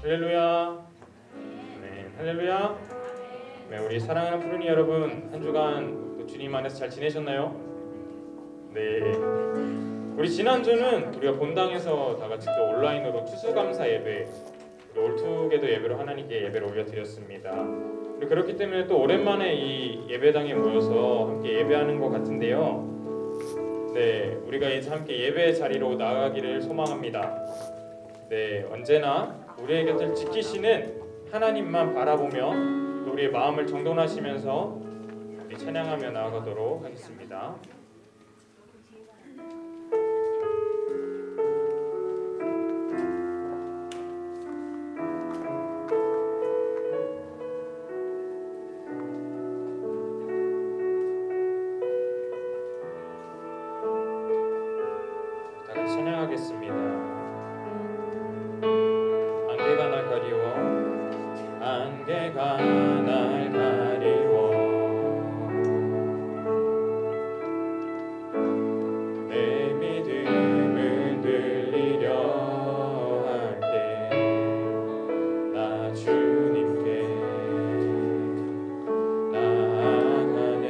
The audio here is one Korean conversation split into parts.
할렐루야. 네, 할렐루야. 네, 우리 사랑하는 푸른이 여러분, 한 주간 또 주님 안에서 잘 지내셨나요? 네. 우리 지난주는 우리가 본당에서 다 같이 또 온라인으로 추수감사 예배, 올투게더 예배로 하나님께 예배를 올려드렸습니다. 그렇기 때문에 또 오랜만에 이 예배당에 모여서 함께 예배하는 것 같은데요. 네, 우리가 이제 함께 예배 자리로 나아가기를 소망합니다. 네, 언제나 우리의 곁을 지키시는 하나님만 바라보며 또 우리의 마음을 정돈하시면서 우리 찬양하며 나아가도록 하겠습니다. 다 같이 찬양하겠습니다. 안개가 날 가리워, 안개가 날 가리워, 내 믿음을 들리려 할 때 나 주님께 나아가네.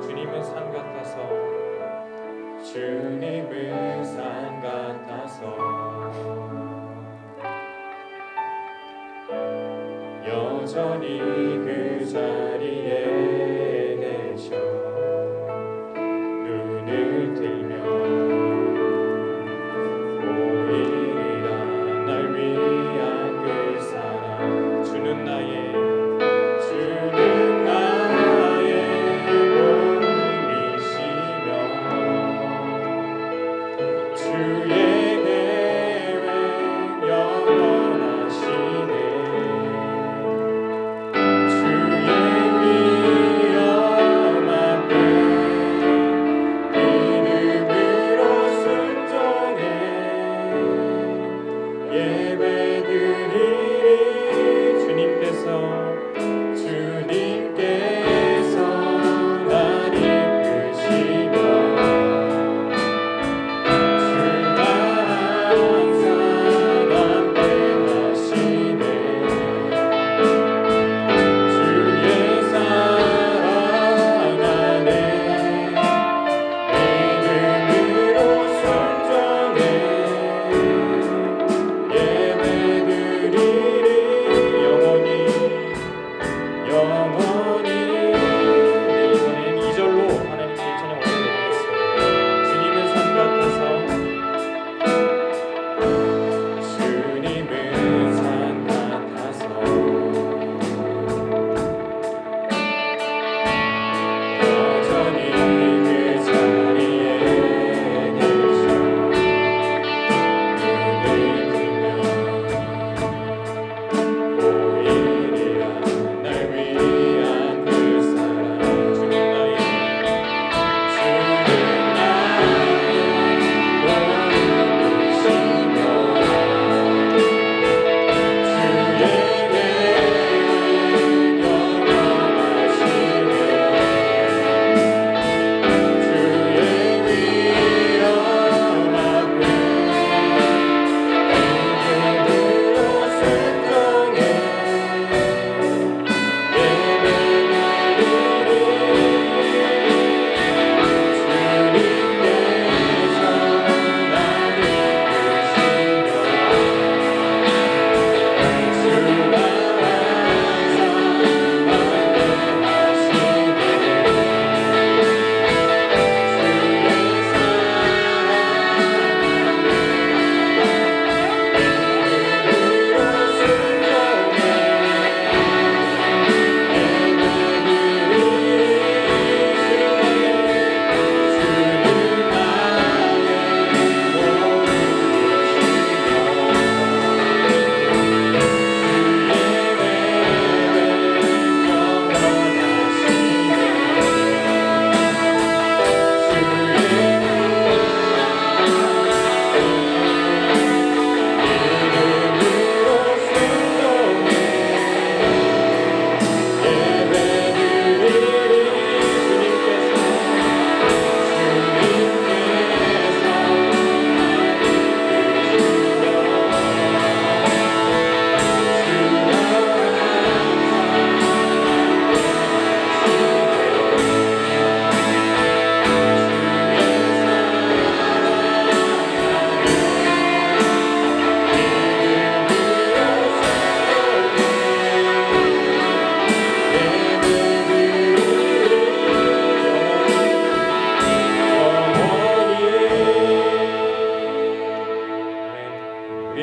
주님은 산 같아서, 주님은 산 같아서 여전히 그 자리에 계셔. 눈을 들면 보이리라 날 위한 그 사랑. 주는 나의 몸이시며 주의 계획 영원하시네. 주님께서 날 이끄시며 주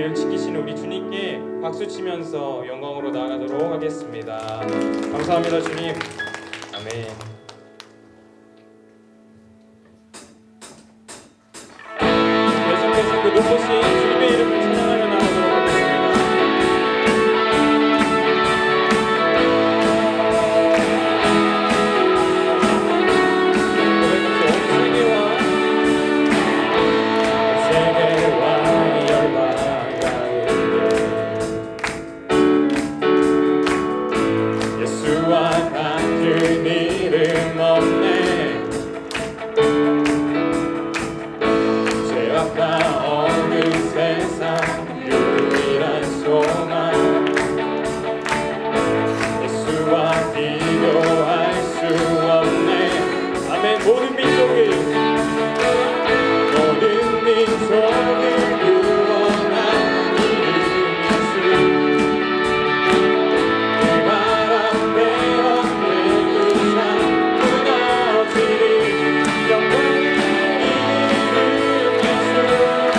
우리를 지키시는 우리 주님께 박수 치면서 영광으로 나아가도록 하겠습니다. 감사합니다 주님. 아멘. 계속해서 그 높으신 주님의 이름을 찬양하며 나아가도록 하겠습니다. 예수와 같은 이름 없네. 죄악과 어느 세상 유일한 소망. 예수와 비교할 수 없네. 아멘. 모든 민족이 구원한 이름 예수. 영광의 이름 예수.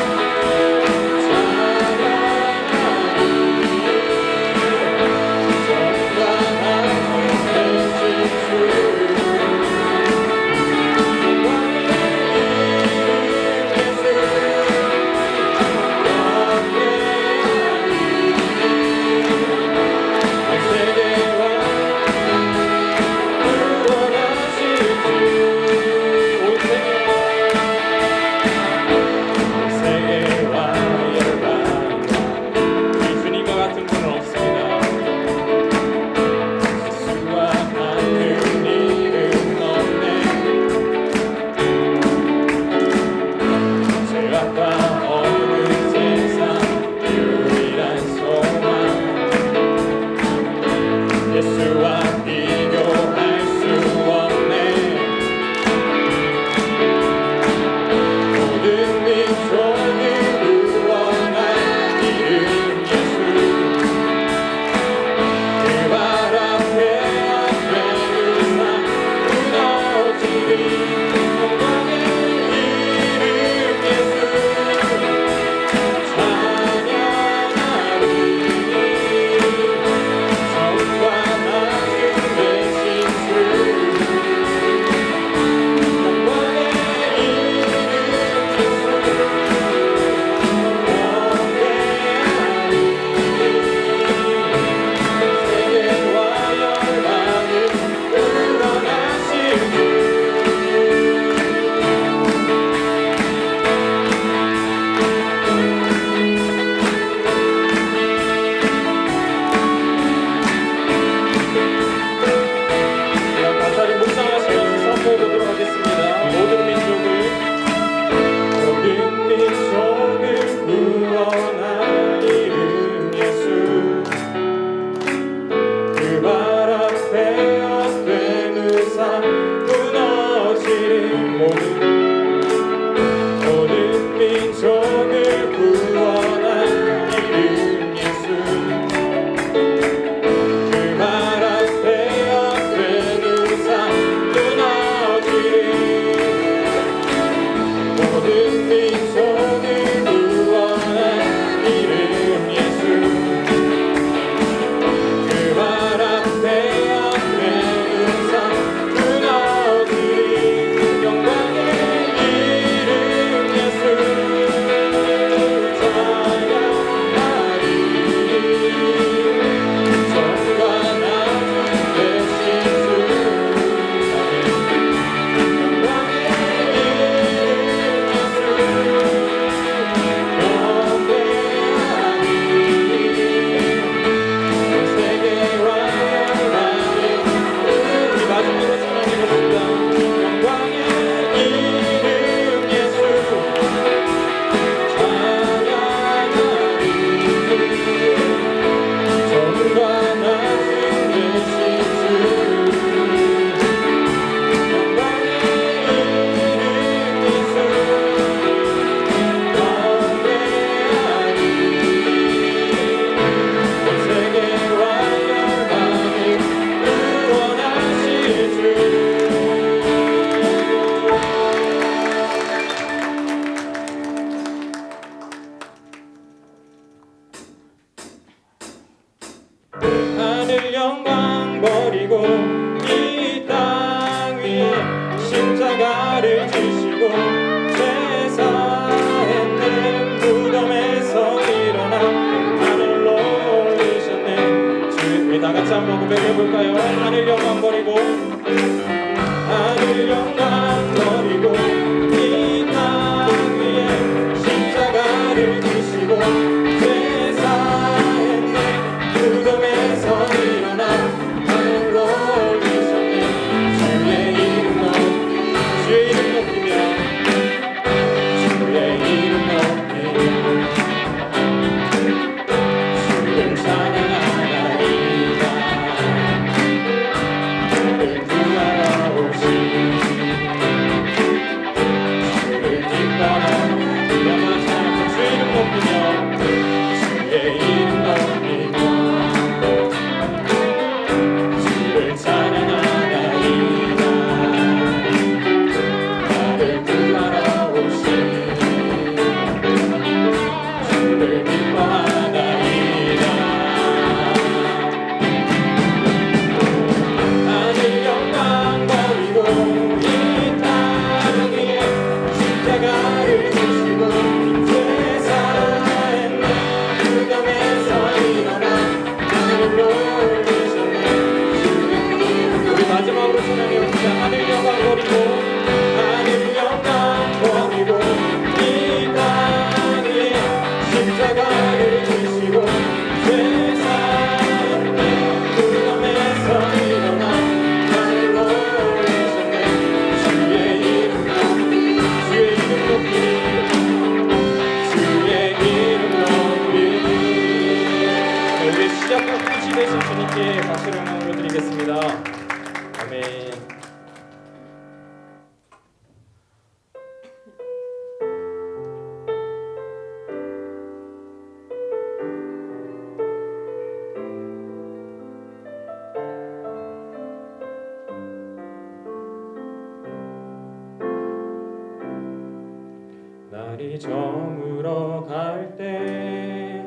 저물어 갈 때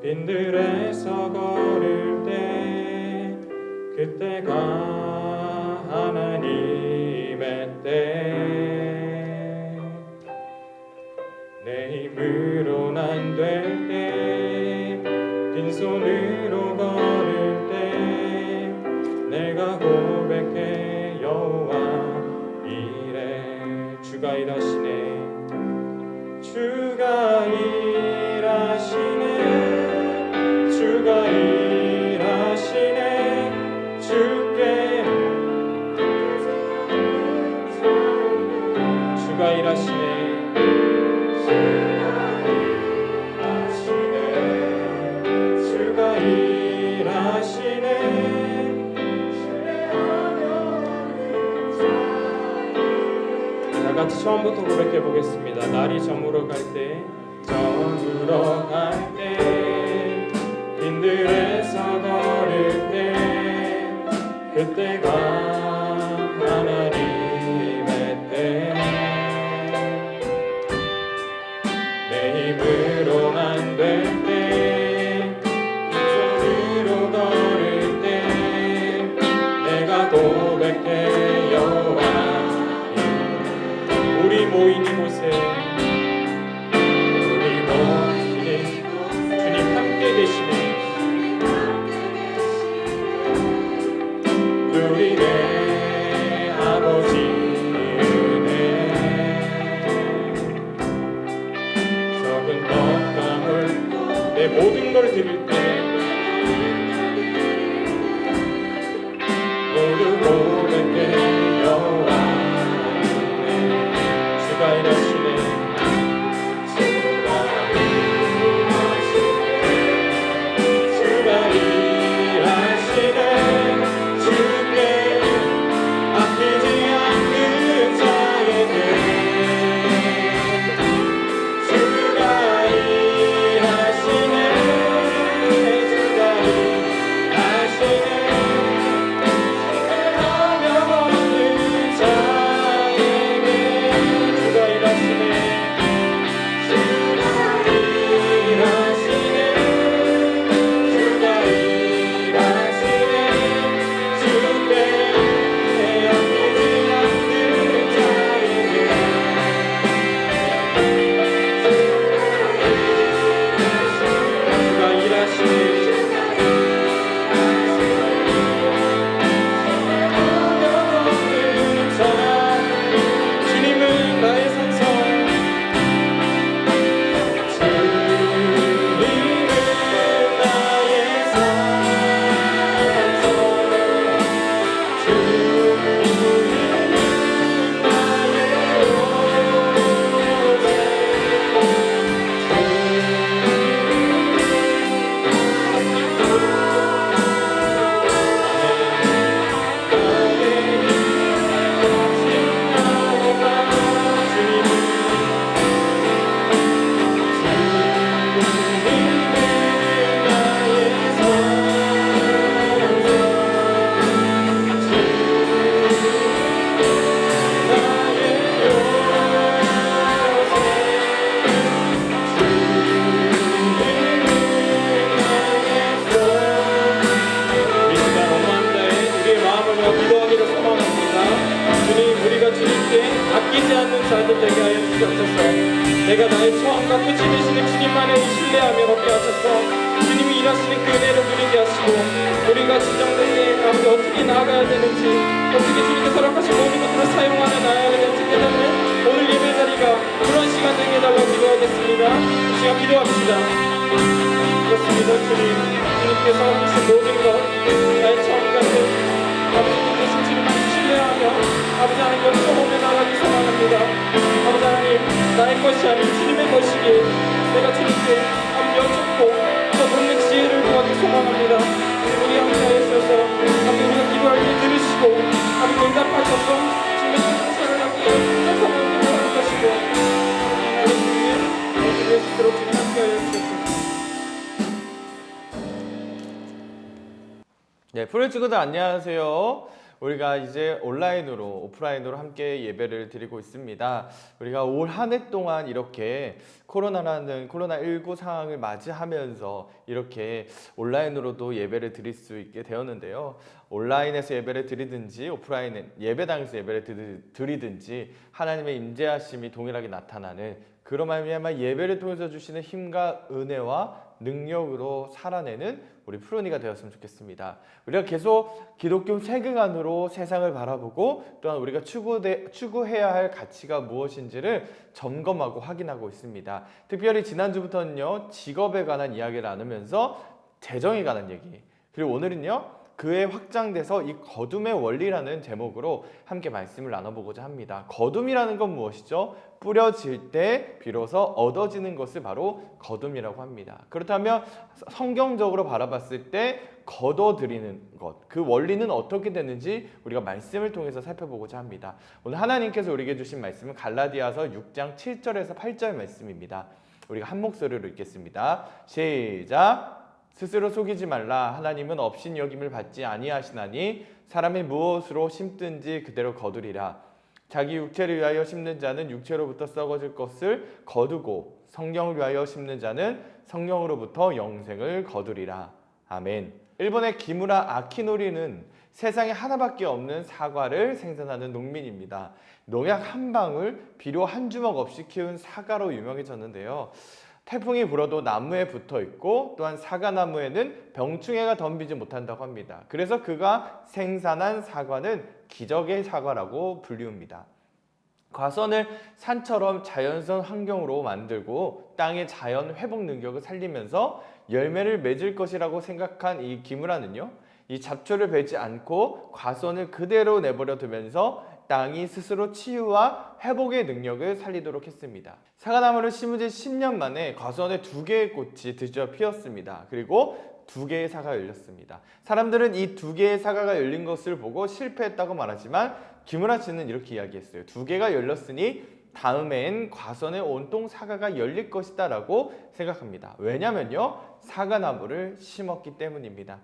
빈들에서 걸을 때 그때가 하나님의 때 내 힘으론 안 될 때 빈손으로 걸을 때 내가 고백해 여호와 이래 주가 일하시네 주가 일하시네 주가 일하시네 주께 주가 일하시네 주가 일하시네 다 같이 처음부터 고백해 보겠습니다. 날이 저물어 갈 때 저물어 갈 때 빈들에서 걸을 때 그때가 하나님의 때 내 힘으론 안 될 때 빈손으로 걸을 때 내가 고백해 여호와 우리 모인 이곳에 우리 모인 주님 함께 계시네 우리 내 아버지 은혜 적은 떡방울 내 모든 걸 드릴 때 모두 고백해 여호와 주가 일하시네 주가 일하시네 주께 아끼지 않는 자에게 주가 일하시네 주가 일하시네 하며 없는 자에게 주가 일하시네 주가 일하시네 주가 일하시네 주께 아끼지 않는 자에게 주가 일하시네 주님은 나의 산성 주님은 나의 산성 주님은 아끼지 않는 자들 되게 하여 주시옵소서. 내가 나의 처음과 끝이 되시는 주님만을 신뢰하며 걷게 하셔서 주님이 일하시는 그 은혜를 누리게 하시고 우리가 진정되게 아버지 어떻게 나아가야 되는지 어떻게 주님께서 허락하신 모든 것들을 사용하며 나아가야 되는지 깨닫는 오늘 예배 자리가 그런 시간 되게 해달라고 기도하겠습니다. 이 시간 기도합시다. 그렇습니다. 주님께서 하신 모든 것 나의 처음과 끝 아버지 되신 주님만을 신뢰하며 아버지 하나님 영접하며 나가기 소망합니다. 아버지 하나님 나의 것이 아닌 주님의 것이기에 내가 주님께 아버지 여쭙고 더 돕는 지혜를 구하기 소망합니다. 우리 함께 하여주셔서 아버지 우리가 기도할 때 들으시고 아버지 응답하셔서 주님의 성사를 하기에 선포하는 기도를 하는 것이고 우리 주님 예수로 주님 함께 하여주셔서 네, 프로젝트들 안녕하세요. 우리가 이제 온라인으로 오프라인으로 함께 예배를 드리고 있습니다. 우리가 올 한 해 동안 이렇게 코로나19 상황을 맞이하면서 이렇게 온라인으로도 예배를 드릴 수 있게 되었는데요. 온라인에서 예배를 드리든지 오프라인 예배당에서 예배를 드리든지 하나님의 임재하심이 동일하게 나타나는 그런 말미암아 예배를 통해서 주시는 힘과 은혜와 능력으로 살아내는 우리 푸른이가 되었으면 좋겠습니다. 우리가 계속 기독교 세계관으로 세상을 바라보고 또한 우리가 추구해야 할 가치가 무엇인지를 점검하고 확인하고 있습니다. 특별히 지난주부터는요, 직업에 관한 이야기를 나누면서 재정에 관한 얘기, 그리고 오늘은요, 그에 확장돼서 이 거둠의 원리라는 제목으로 함께 말씀을 나눠보고자 합니다. 거둠이라는 건 무엇이죠? 뿌려질 때 비로소 얻어지는 것을 바로 거둠이라고 합니다. 그렇다면 성경적으로 바라봤을 때 거둬들이는 것, 그 원리는 어떻게 되는지 우리가 말씀을 통해서 살펴보고자 합니다. 오늘 하나님께서 우리에게 주신 말씀은 갈라디아서 6장 7절에서 8절 말씀입니다. 우리가 한 목소리로 읽겠습니다. 시작! 스스로 속이지 말라. 하나님은 업신여김을 받지 아니하시나니 사람이 무엇으로 심든지 그대로 거두리라. 자기 육체를 위하여 심는 자는 육체로부터 썩어질 것을 거두고 성령을 위하여 심는 자는 성령으로부터 영생을 거두리라. 아멘. 일본의 기무라 아키노리는 세상에 하나밖에 없는 사과를 생산하는 농민입니다. 농약 한 방울, 비료 한 주먹 없이 키운 사과로 유명해졌는데요. 태풍이 불어도 나무에 붙어 있고 또한 사과나무에는 병충해가 덤비지 못한다고 합니다. 그래서 그가 생산한 사과는 기적의 사과라고 불리웁니다. 과수원을 산처럼 자연선 환경으로 만들고 땅의 자연 회복 능력을 살리면서 열매를 맺을 것이라고 생각한 이 기무라는요, 이 잡초를 베지 않고 과수원을 그대로 내버려 두면서 땅이 스스로 치유와 회복의 능력을 살리도록 했습니다. 사과나무를 심은 지 10년 만에 과수원에 2개의 꽃이 드디어 피었습니다. 그리고 2개의 사과가 열렸습니다. 사람들은 이 2개의 사과가 열린 것을 보고 실패했다고 말하지만 기무라 씨는 이렇게 이야기했어요. 2개가 열렸으니 다음엔 과수원에 온통 사과가 열릴 것이다 라고 생각합니다. 왜냐면요, 사과나무를 심었기 때문입니다.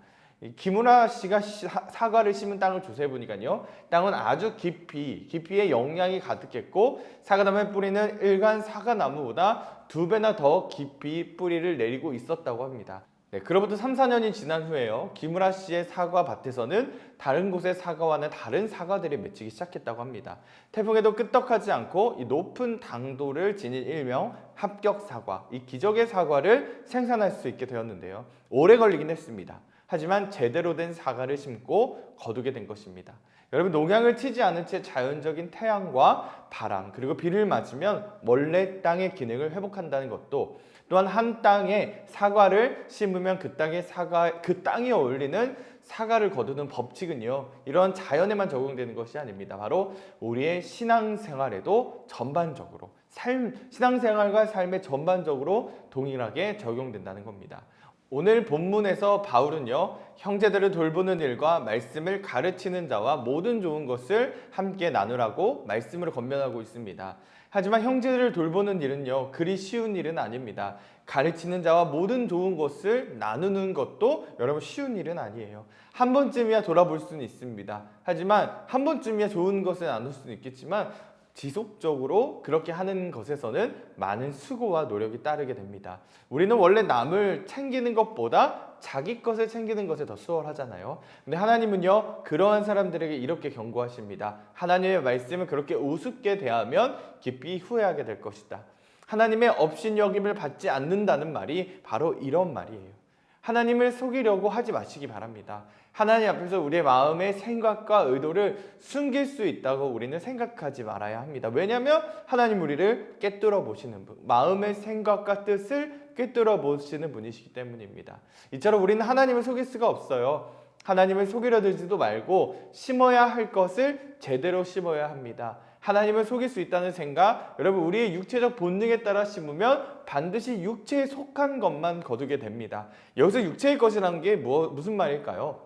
기무라 씨가 사과를 심은 땅을 조사해 보니까요, 땅은 아주 깊이에 영양이 가득했고 사과나무의 뿌리는 일반 사과나무보다 2배나 더 깊이 뿌리를 내리고 있었다고 합니다. 그로부터 3, 4년이 지난 후에요, 기무라 씨의 사과 밭에서는 다른 곳의 사과와는 다른 사과들이 맺히기 시작했다고 합니다. 태풍에도 끄떡하지 않고 이 높은 당도를 지닌 일명 합격 사과, 이 기적의 사과를 생산할 수 있게 되었는데요. 오래 걸리긴 했습니다. 하지만 제대로 된 사과를 심고 거두게 된 것입니다. 여러분, 농약을 치지 않은 채 자연적인 태양과 바람 그리고 비를 맞으면 원래 땅의 기능을 회복한다는 것도, 또한 한 땅에 사과를 심으면 그 땅에 어울리는 사과를 거두는 법칙은요, 이런 자연에만 적용되는 것이 아닙니다. 바로 우리의 신앙생활에도 전반적으로 신앙생활과 삶에 전반적으로 동일하게 적용된다는 겁니다. 오늘 본문에서 바울은요, 형제들을 돌보는 일과 말씀을 가르치는 자와 모든 좋은 것을 함께 나누라고 말씀으로 권면하고 있습니다. 하지만 형제들을 돌보는 일은요, 그리 쉬운 일은 아닙니다. 가르치는 자와 모든 좋은 것을 나누는 것도 여러분 쉬운 일은 아니에요. 한 번쯤이야 돌아볼 수는 있습니다. 하지만 한 번쯤이야 좋은 것을 나눌 수는 있겠지만 지속적으로 그렇게 하는 것에서는 많은 수고와 노력이 따르게 됩니다. 우리는 원래 남을 챙기는 것보다 자기 것을 챙기는 것에 더 수월하잖아요. 근데 하나님은요, 그러한 사람들에게 이렇게 경고하십니다. 하나님의 말씀을 그렇게 우습게 대하면 깊이 후회하게 될 것이다. 하나님의 업신여김을 받지 않는다는 말이 바로 이런 말이에요. 하나님을 속이려고 하지 마시기 바랍니다. 하나님 앞에서 우리의 마음의 생각과 의도를 숨길 수 있다고 우리는 생각하지 말아야 합니다. 왜냐하면 하나님 우리를 꿰뚫어 보시는 분, 마음의 생각과 뜻을 꿰뚫어 보시는 분이시기 때문입니다. 이처럼 우리는 하나님을 속일 수가 없어요. 하나님을 속이려 들지도 말고 심어야 할 것을 제대로 심어야 합니다. 하나님을 속일 수 있다는 생각, 여러분 우리의 육체적 본능에 따라 심으면 반드시 육체에 속한 것만 거두게 됩니다. 여기서 육체의 것이라는 게 무슨 말일까요?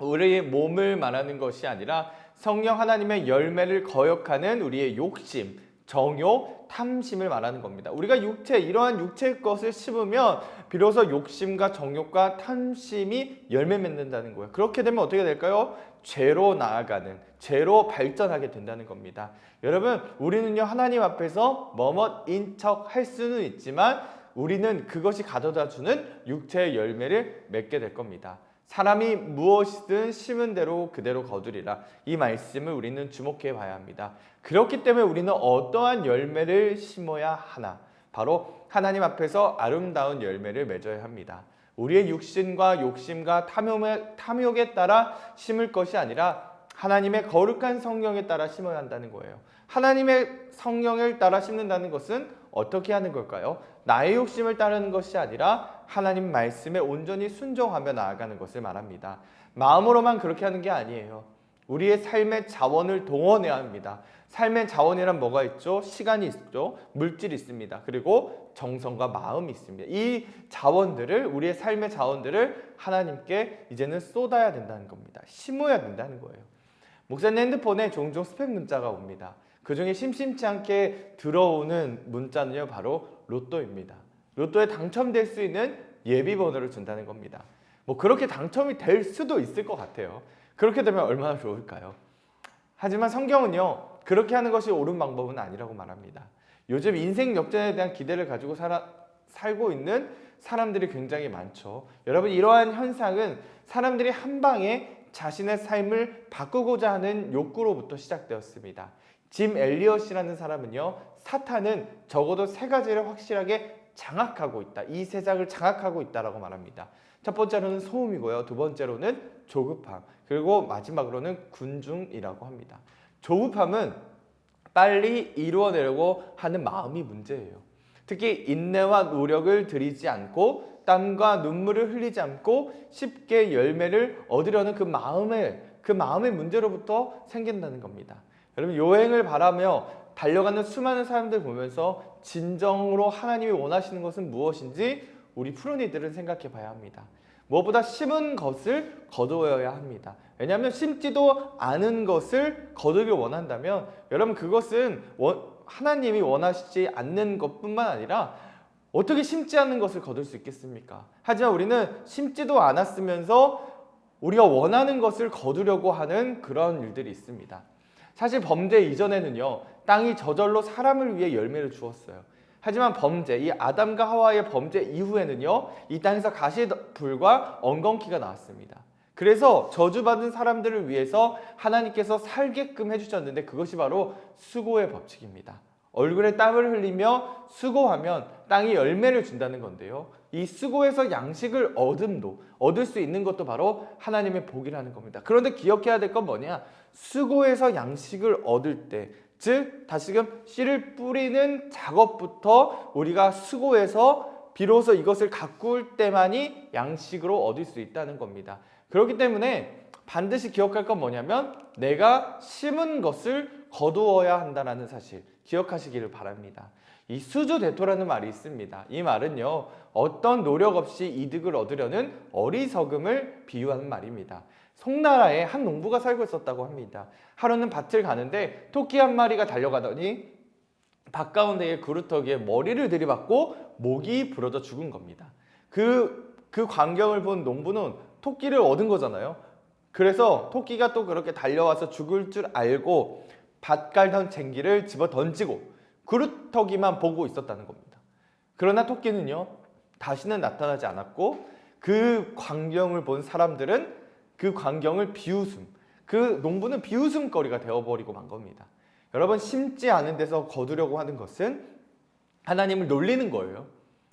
우리의 몸을 말하는 것이 아니라 성령 하나님의 열매를 거역하는 우리의 욕심, 정욕, 탐심을 말하는 겁니다. 우리가 이러한 육체의 것을 심으면 비로소 욕심과 정욕과 탐심이 열매 맺는다는 거예요. 그렇게 되면 어떻게 될까요? 죄로 나아가는, 죄로 발전하게 된다는 겁니다. 여러분, 우리는요, 하나님 앞에서 뭐뭇인 척 할 수는 있지만 우리는 그것이 가져다 주는 육체의 열매를 맺게 될 겁니다. 사람이 무엇이든 심은 대로 그대로 거두리라. 이 말씀을 우리는 주목해 봐야 합니다. 그렇기 때문에 우리는 어떠한 열매를 심어야 하나? 바로 하나님 앞에서 아름다운 열매를 맺어야 합니다. 우리의 육신과 욕심과 탐욕에 따라 심을 것이 아니라 하나님의 거룩한 성령에 따라 심어야 한다는 거예요. 하나님의 성령을 따라 심는다는 것은 어떻게 하는 걸까요? 나의 욕심을 따르는 것이 아니라 하나님 말씀에 온전히 순종하며 나아가는 것을 말합니다. 마음으로만 그렇게 하는 게 아니에요. 우리의 삶의 자원을 동원해야 합니다. 삶의 자원이란 뭐가 있죠? 시간이 있죠. 물질이 있습니다. 그리고 정성과 마음이 있습니다. 이 자원들을, 우리의 삶의 자원들을 하나님께 이제는 쏟아야 된다는 겁니다. 심어야 된다는 거예요. 목사님 핸드폰에 종종 스팸 문자가 옵니다. 그 중에 심심치 않게 들어오는 문자는요, 바로 로또입니다. 로또에 당첨될 수 있는 예비번호를 준다는 겁니다. 뭐 그렇게 당첨이 될 수도 있을 것 같아요. 그렇게 되면 얼마나 좋을까요? 하지만 성경은요, 그렇게 하는 것이 옳은 방법은 아니라고 말합니다. 요즘 인생 역전에 대한 기대를 가지고 살고 있는 사람들이 굉장히 많죠. 여러분, 이러한 현상은 사람들이 한 방에 자신의 삶을 바꾸고자 하는 욕구로부터 시작되었습니다. 짐 엘리엇이라는 사람은요, 사탄은 적어도 세 가지를 확실하게 장악하고 있다. 이 세상을 장악하고 있다라고 말합니다. 첫 번째로는 소음이고요. 두 번째로는 조급함. 그리고 마지막으로는 군중이라고 합니다. 조급함은 빨리 이루어내려고 하는 마음이 문제예요. 특히 인내와 노력을 들이지 않고 땀과 눈물을 흘리지 않고 쉽게 열매를 얻으려는 그 마음의 문제로부터 생긴다는 겁니다. 여러분, 여행을 바라며 달려가는 수많은 사람들 보면서 진정으로 하나님이 원하시는 것은 무엇인지 우리 푸른이들은 생각해 봐야 합니다. 무엇보다 심은 것을 거두어야 합니다. 왜냐하면 심지도 않은 것을 거두길 원한다면 여러분, 그것은 하나님이 원하시지 않는 것뿐만 아니라 어떻게 심지 않은 것을 거둘 수 있겠습니까? 하지만 우리는 심지도 않았으면서 우리가 원하는 것을 거두려고 하는 그런 일들이 있습니다. 사실 범죄 이전에는요, 땅이 저절로 사람을 위해 열매를 주었어요. 하지만 이 아담과 하와의 범죄 이후에는요, 이 땅에서 가시불과 엉겅퀴가 나왔습니다. 그래서 저주받은 사람들을 위해서 하나님께서 살게끔 해주셨는데 그것이 바로 수고의 법칙입니다. 얼굴에 땀을 흘리며 수고하면 땅이 열매를 준다는 건데요, 이 수고에서 양식을 얻을 수 있는 것도 바로 하나님의 복이라는 겁니다. 그런데 기억해야 될 건 뭐냐? 수고에서 양식을 얻을 때, 즉 다시금 씨를 뿌리는 작업부터 우리가 수고해서 비로소 이것을 가꿀 때만이 양식으로 얻을 수 있다는 겁니다. 그렇기 때문에 반드시 기억할 건 뭐냐면 내가 심은 것을 거두어야 한다는 사실 기억하시기를 바랍니다. 이 수주대토라는 말이 있습니다. 이 말은요, 어떤 노력 없이 이득을 얻으려는 어리석음을 비유하는 말입니다. 송나라에 한 농부가 살고 있었다고 합니다. 하루는 밭을 가는데 토끼 한 마리가 달려가더니 밭 가운데의 그루터기에 머리를 들이받고 목이 부러져 죽은 겁니다. 그 광경을 본 농부는 토끼를 얻은 거잖아요. 그래서 토끼가 또 그렇게 달려와서 죽을 줄 알고 밭 갈던 쟁기를 집어 던지고 그루터기만 보고 있었다는 겁니다. 그러나 토끼는요, 다시는 나타나지 않았고 그 광경을 본 사람들은 그 광경을 그 농부는 비웃음거리가 되어버리고 만 겁니다. 여러분, 심지 않은 데서 거두려고 하는 것은 하나님을 놀리는 거예요.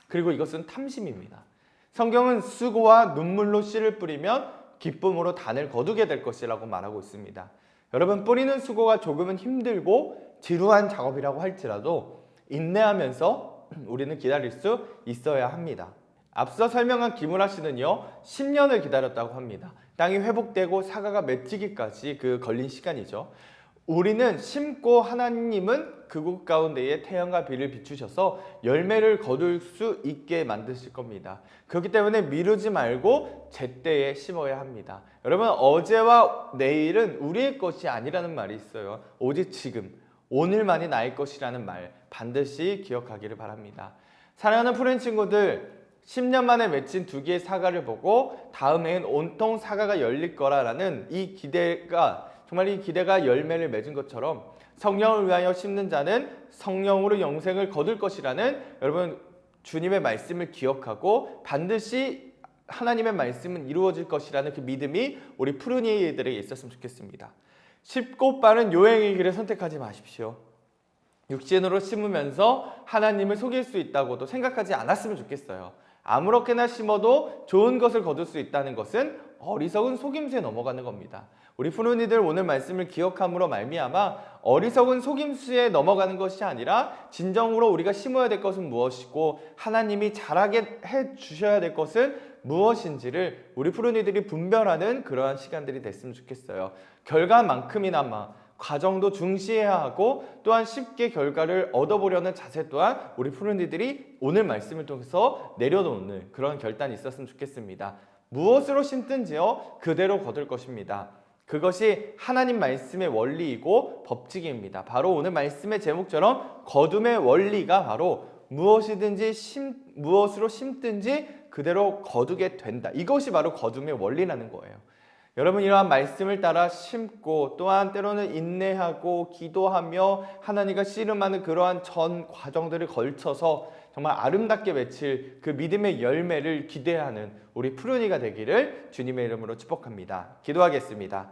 그리고 이것은 탐심입니다. 성경은 수고와 눈물로 씨를 뿌리면 기쁨으로 단을 거두게 될 것이라고 말하고 있습니다. 여러분, 뿌리는 수고가 조금은 힘들고 지루한 작업이라고 할지라도 인내하면서 우리는 기다릴 수 있어야 합니다. 앞서 설명한 기므라 씨는요, 10년을 기다렸다고 합니다. 땅이 회복되고 사과가 맺히기까지 걸린 시간이죠. 우리는 심고 하나님은 그곳 가운데에 태양과 비를 비추셔서 열매를 거둘 수 있게 만드실 겁니다. 그렇기 때문에 미루지 말고 제때에 심어야 합니다. 여러분, 어제와 내일은 우리의 것이 아니라는 말이 있어요. 오직 지금, 오늘만이 나의 것이라는 말 반드시 기억하기를 바랍니다. 사랑하는 푸른 친구들, 10년 만에 맺힌 2개의 사과를 보고 다음 해엔 온통 사과가 열릴 거라는 이 기대가 정말 이 기대가 열매를 맺은 것처럼 성령을 위하여 심는 자는 성령으로 영생을 거둘 것이라는 여러분 주님의 말씀을 기억하고 반드시 하나님의 말씀은 이루어질 것이라는 그 믿음이 우리 푸른이들에게 있었으면 좋겠습니다. 쉽고 빠른 요행의 길을 선택하지 마십시오. 육신으로 심으면서 하나님을 속일 수 있다고도 생각하지 않았으면 좋겠어요. 아무렇게나 심어도 좋은 것을 거둘 수 있다는 것은 어리석은 속임수에 넘어가는 겁니다. 우리 푸른이들 오늘 말씀을 기억함으로 말미암아 어리석은 속임수에 넘어가는 것이 아니라 진정으로 우리가 심어야 될 것은 무엇이고 하나님이 자라게 해 주셔야 될 것은 무엇인지를 우리 푸른이들이 분별하는 그러한 시간들이 됐으면 좋겠어요. 결과만큼이나마 과정도 중시해야 하고 또한 쉽게 결과를 얻어보려는 자세 또한 우리 푸른이들이 오늘 말씀을 통해서 내려놓는 그런 결단이 있었으면 좋겠습니다. 무엇으로 심든지요 그대로 거둘 것입니다. 그것이 하나님 말씀의 원리이고 법칙입니다. 바로 오늘 말씀의 제목처럼 거둠의 원리가 바로 무엇으로 심든지 그대로 거두게 된다. 이것이 바로 거둠의 원리라는 거예요. 여러분 이러한 말씀을 따라 심고 또한 때로는 인내하고 기도하며 하나님과 씨름하는 그러한 전 과정들을 걸쳐서 정말 아름답게 맺힐 그 믿음의 열매를 기대하는 우리 푸른이가 되기를 주님의 이름으로 축복합니다. 기도하겠습니다.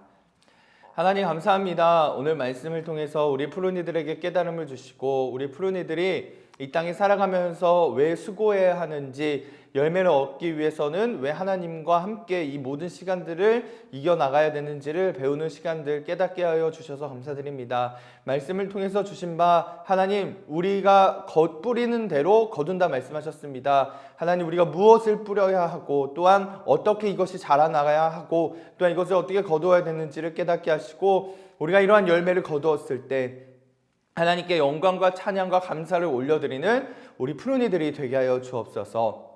하나님 감사합니다. 오늘 말씀을 통해서 우리 푸른이들에게 깨달음을 주시고 우리 푸른이들이 이 땅에 살아가면서 왜 수고해야 하는지 열매를 얻기 위해서는 왜 하나님과 함께 이 모든 시간들을 이겨나가야 되는지를 배우는 시간들 깨닫게 하여 주셔서 감사드립니다. 말씀을 통해서 주신 바 하나님 우리가 뿌리는 대로 거둔다 말씀하셨습니다. 하나님 우리가 무엇을 뿌려야 하고 또한 어떻게 이것이 자라나가야 하고 또한 이것을 어떻게 거두어야 되는지를 깨닫게 하시고 우리가 이러한 열매를 거두었을 때 하나님께 영광과 찬양과 감사를 올려드리는 우리 푸른이들이 되게 하여 주옵소서.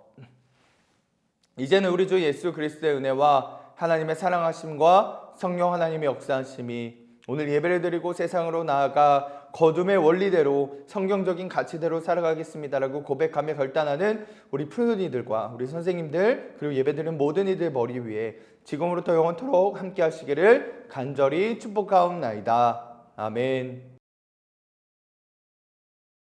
이제는 우리 주 예수 그리스도의 은혜와 하나님의 사랑하심과 성령 하나님의 역사하심이 오늘 예배를 드리고 세상으로 나아가 거둠의 원리대로 성경적인 가치대로 살아가겠습니다라고 고백하며 결단하는 우리 푸른이들과 우리 선생님들 그리고 예배드리는 모든 이들 머리 위에 지금으로부터 영원토록 함께 하시기를 간절히 축복하옵나이다. 아멘.